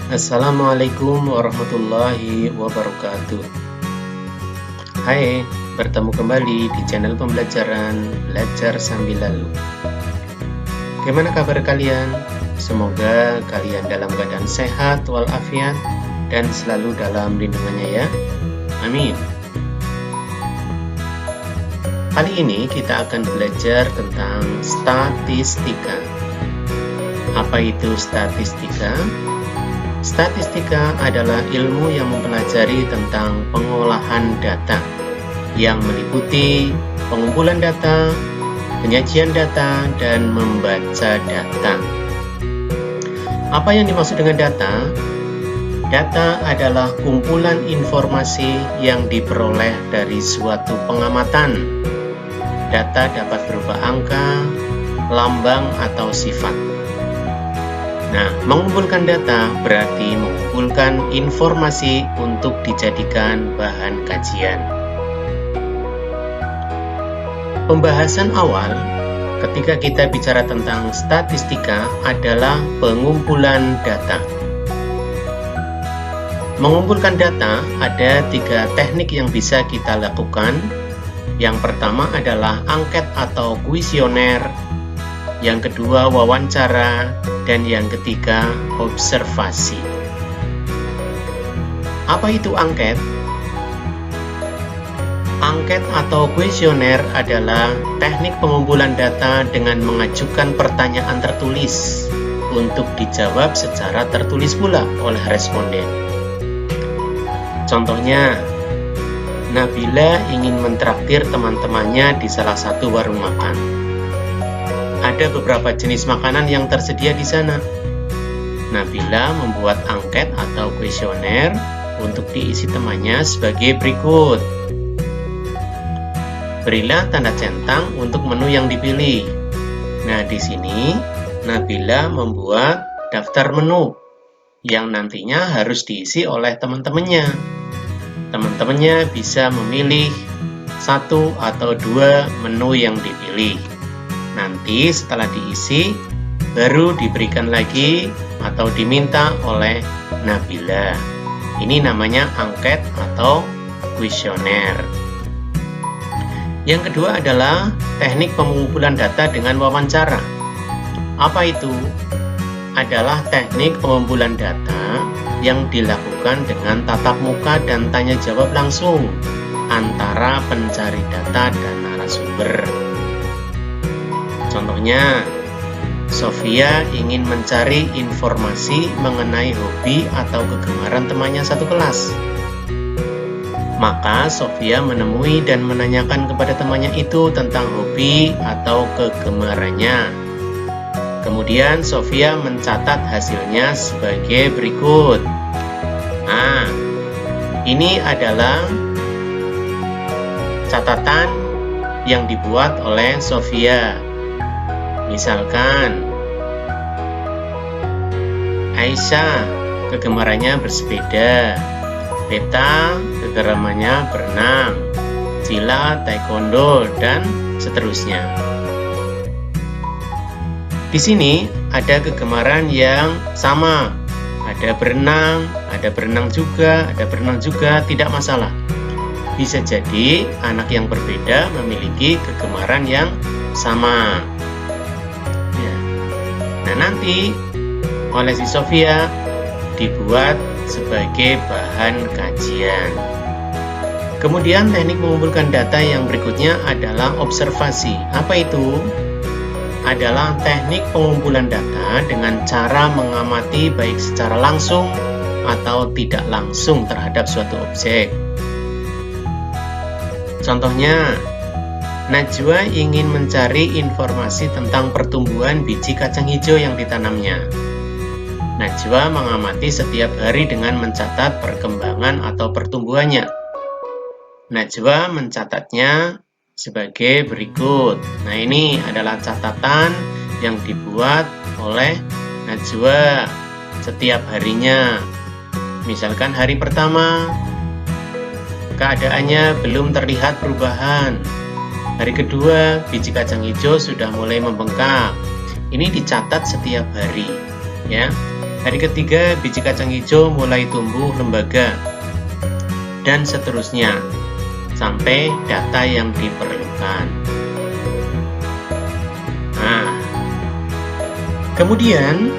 Assalamualaikum warahmatullahi wabarakatuh. Hai, bertemu kembali di channel pembelajaran Belajar Sambil Lalu. Gimana kabar kalian? Semoga kalian dalam keadaan sehat walafiat dan selalu dalam lindungannya ya. Amin. Kali ini kita akan belajar tentang statistika. Apa itu statistika? Statistika adalah ilmu yang mempelajari tentang pengolahan data yang meliputi pengumpulan data, penyajian data, dan membaca data. Apa yang dimaksud dengan data? Data adalah kumpulan informasi yang diperoleh dari suatu pengamatan. Data dapat berupa angka, lambang, atau sifat. Nah, mengumpulkan data berarti mengumpulkan informasi untuk dijadikan bahan kajian. Pembahasan awal ketika kita bicara tentang statistika adalah pengumpulan data. Mengumpulkan data ada 3 teknik yang bisa kita lakukan. Yang pertama adalah angket atau kuesioner, yang kedua wawancara, dan yang ketiga observasi. Apa itu angket? Angket atau kuesioner adalah teknik pengumpulan data dengan mengajukan pertanyaan tertulis untuk dijawab secara tertulis pula oleh responden. Contohnya, Nabila ingin mentraktir teman-temannya di salah satu warung makan. Ada beberapa jenis makanan yang tersedia di sana. Nabila membuat angket atau kuesioner untuk diisi temannya sebagai berikut. Berilah tanda centang untuk menu yang dipilih. Nah, di sini Nabila membuat daftar menu yang nantinya harus diisi oleh teman-temannya. Teman-temannya bisa memilih 1 atau 2 menu yang dipilih. Nanti setelah diisi, baru diberikan lagi atau diminta oleh Nabila. Ini namanya angket atau kuesioner. Yang kedua adalah teknik pengumpulan data dengan wawancara. Apa itu? Adalah teknik pengumpulan data yang dilakukan dengan tatap muka dan tanya jawab langsung antara pencari data dan narasumber. Contohnya, Sofia ingin mencari informasi mengenai hobi atau kegemaran temannya satu kelas. Maka Sofia menemui dan menanyakan kepada temannya itu tentang hobi atau kegemarannya. Kemudian Sofia mencatat hasilnya sebagai berikut. Nah, ini adalah catatan yang dibuat oleh Sofia. Misalkan, Aisyah kegemarannya bersepeda, Beta kegemarannya berenang, Cila taekwondo, dan seterusnya. Di sini ada kegemaran yang sama, ada berenang juga, tidak masalah. Bisa jadi anak yang berbeda memiliki kegemaran yang sama. Nah, nanti oleh si Sofia dibuat sebagai bahan kajian. Kemudian teknik mengumpulkan data yang berikutnya adalah observasi. Apa itu? Adalah teknik pengumpulan data dengan cara mengamati baik secara langsung atau tidak langsung terhadap suatu objek. Contohnya, Najwa ingin mencari informasi tentang pertumbuhan biji kacang hijau yang ditanamnya. Najwa mengamati setiap hari dengan mencatat perkembangan atau pertumbuhannya. Najwa mencatatnya sebagai berikut. Nah, ini adalah catatan yang dibuat oleh Najwa setiap harinya. Misalkan hari pertama, keadaannya belum terlihat perubahan. Hari kedua, biji kacang hijau sudah mulai membengkak. Ini dicatat setiap hari, ya. Hari ketiga, biji kacang hijau mulai tumbuh lembaga, dan seterusnya sampai data yang diperlukan. Nah, kemudian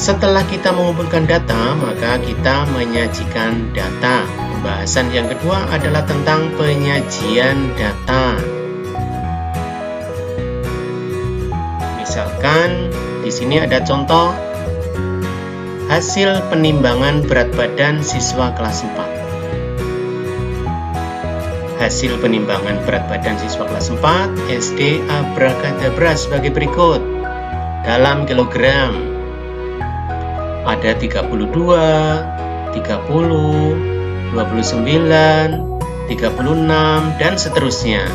setelah kita mengumpulkan data, maka kita menyajikan data. Pembahasan yang kedua adalah tentang penyajian data. Misalkan di sini ada contoh hasil penimbangan berat badan siswa kelas 4. Hasil penimbangan berat badan siswa kelas 4 SD Abrakadabra sebagai berikut. Dalam kilogram ada 32, 30, 29, 36, dan seterusnya.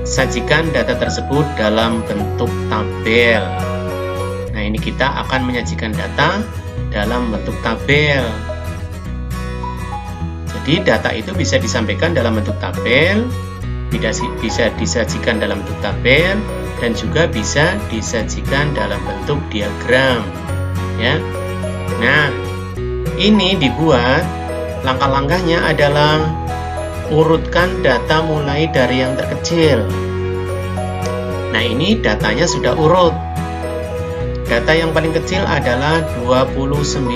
Sajikan data tersebut dalam bentuk tabel. Nah, ini kita akan menyajikan data dalam bentuk tabel. Jadi data itu bisa disampaikan dalam bentuk tabel, bisa disajikan dalam bentuk tabel, dan juga bisa disajikan dalam bentuk diagram. Ya. Nah, ini dibuat, langkah-langkahnya adalah urutkan data mulai dari yang terkecil. Nah, ini datanya sudah urut. Data yang paling kecil adalah 29.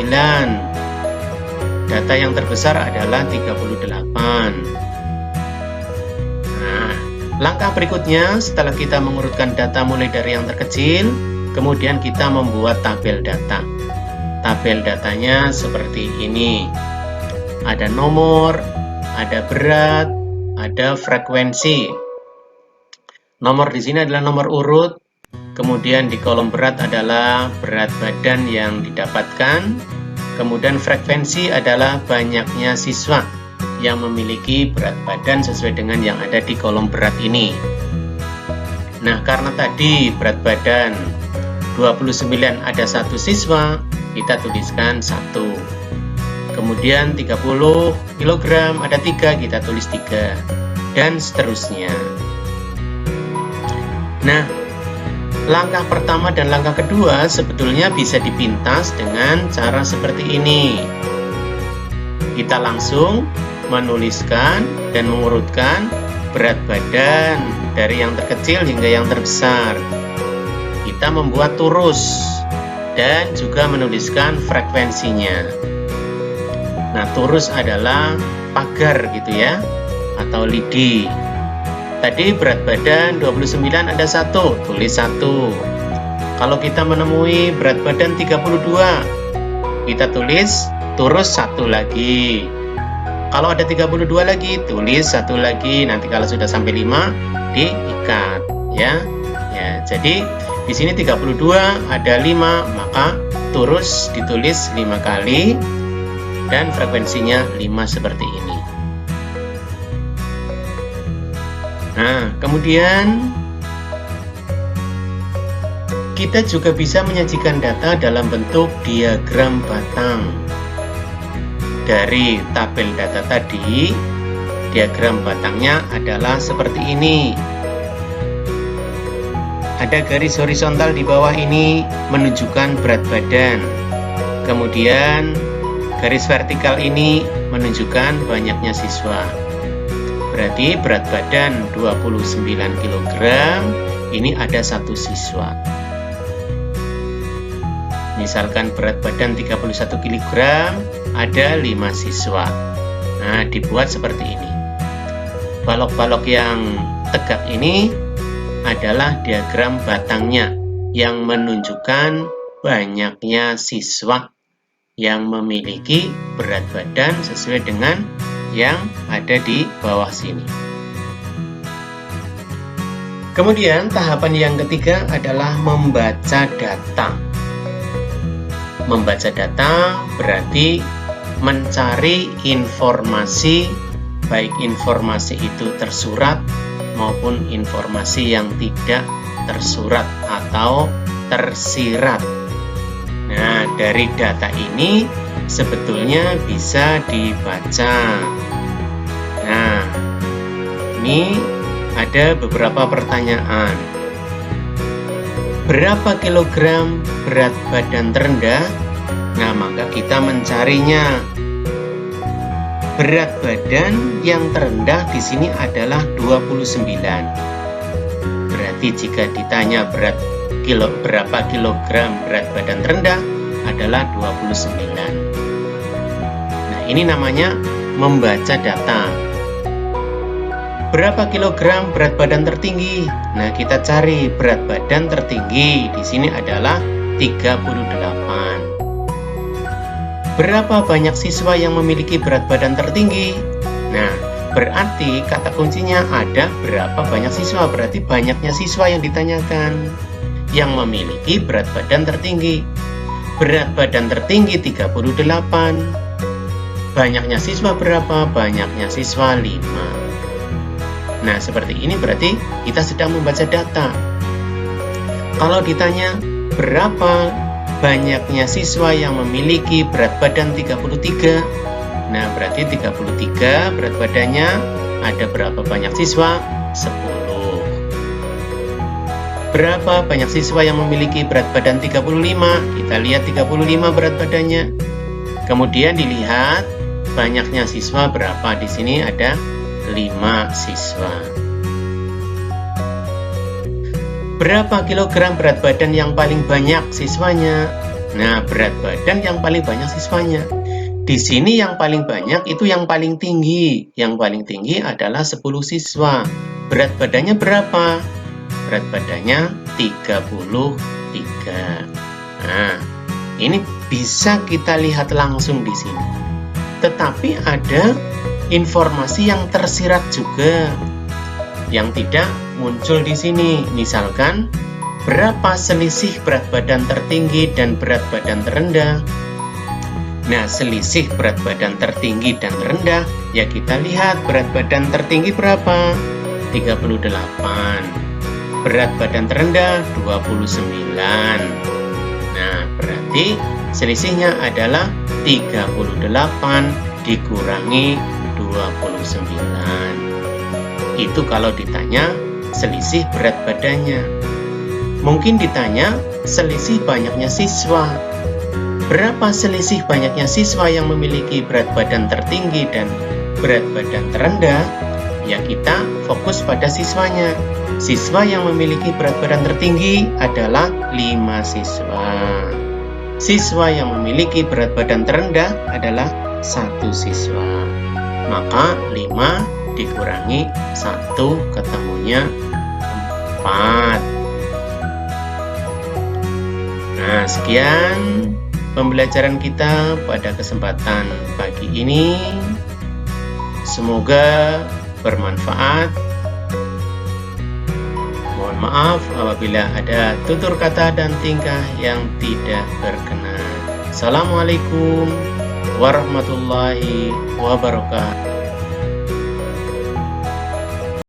Data yang terbesar adalah 38. Nah, langkah berikutnya setelah kita mengurutkan data mulai dari yang terkecil, kemudian kita membuat tabel data. Tabel datanya seperti ini. Ada nomor, ada berat, ada frekuensi. Nomor di sini adalah nomor urut. Kemudian di kolom berat adalah berat badan yang didapatkan. Kemudian frekuensi adalah banyaknya siswa yang memiliki berat badan sesuai dengan yang ada di kolom berat ini. Nah, karena tadi berat badan 29 ada 1 siswa, kita tuliskan 1. Kemudian 30 kg ada 3, kita tulis 3, dan seterusnya. Nah, langkah pertama dan langkah kedua sebetulnya bisa dipintas dengan cara seperti ini. Kita langsung menuliskan dan mengurutkan berat badan dari yang terkecil hingga yang terbesar. Kita membuat turus dan juga menuliskan frekuensinya. Nah, turus adalah pagar gitu ya, atau lidi. Tadi berat badan 29 ada 1, tulis 1. Kalau kita menemui berat badan 32, kita tulis turus 1 lagi. Kalau ada 32 lagi, tulis 1 lagi. Nanti kalau sudah sampai 5, diikat ya. Ya, jadi di sini 32 ada 5, maka turus ditulis 5 kali dan frekuensinya 5 seperti ini. Nah, kemudian kita juga bisa menyajikan data dalam bentuk diagram batang. Dari tabel data tadi, diagram batangnya adalah seperti ini. Ada garis horizontal di bawah ini menunjukkan berat badan. Kemudian garis vertikal ini menunjukkan banyaknya siswa. Berarti berat badan 29 kg, ini ada 1 siswa. Misalkan berat badan 31 kg, ada 5 siswa. Nah, dibuat seperti ini. Balok-balok yang tegak ini adalah diagram batangnya yang menunjukkan banyaknya siswa yang memiliki berat badan sesuai dengan yang ada di bawah sini. Kemudian tahapan yang ketiga adalah membaca data. Membaca data berarti mencari informasi, baik informasi itu tersurat maupun informasi yang tidak tersurat atau tersirat. Nah, dari data ini sebetulnya bisa dibaca. Nah, ini ada beberapa pertanyaan. Berapa kilogram berat badan terendah? Nah, maka kita mencarinya. Berat badan yang terendah di sini adalah 29. Berarti jika ditanya berapa kilogram berat badan terendah adalah 29. Nah, ini namanya membaca data. Berapa kilogram berat badan tertinggi? Nah, kita cari berat badan tertinggi di sini adalah 38. Berapa banyak siswa yang memiliki berat badan tertinggi? Nah, berarti kata kuncinya ada berapa banyak siswa, berarti banyaknya siswa yang ditanyakan yang memiliki berat badan tertinggi. Berat badan tertinggi 38. Banyaknya siswa berapa? Banyaknya siswa 5. Nah, seperti ini berarti kita sedang membaca data. Kalau ditanya berapa banyaknya siswa yang memiliki berat badan 33, nah berarti 33 berat badannya ada berapa banyak siswa? 10. Berapa banyak siswa yang memiliki berat badan 35? Kita lihat 35 berat badannya. Kemudian dilihat banyaknya siswa berapa? Di sini ada 5 siswa. Berapa kilogram berat badan yang paling banyak siswanya? Nah, berat badan yang paling banyak siswanya. Di sini yang paling banyak itu yang paling tinggi. Yang paling tinggi adalah 10 siswa. Berat badannya berapa? Berat badannya 33. Nah, ini bisa kita lihat langsung di sini. Tetapi ada informasi yang tersirat juga yang tidak muncul di sini. Misalkan berapa selisih berat badan tertinggi dan berat badan terendah. Nah, selisih berat badan tertinggi dan terendah ya kita lihat berat badan tertinggi berapa? 38. Berat badan terendah 29. Nah, berarti selisihnya adalah 38 dikurangi 29. Itu kalau ditanya selisih berat badannya. Mungkin ditanya selisih banyaknya siswa. Berapa selisih banyaknya siswa yang memiliki berat badan tertinggi dan berat badan terendah? Ya kita fokus pada siswanya. Siswa yang memiliki berat badan tertinggi adalah 5 siswa. Siswa yang memiliki berat badan terendah adalah 1 siswa. Maka 5 dikurangi 1 ketemunya 4. Nah, sekian pembelajaran kita pada kesempatan pagi ini. Semoga bermanfaat. Mohon maaf apabila ada tutur kata dan tingkah yang tidak berkenan. Assalamualaikum warahmatullahi wabarakatuh.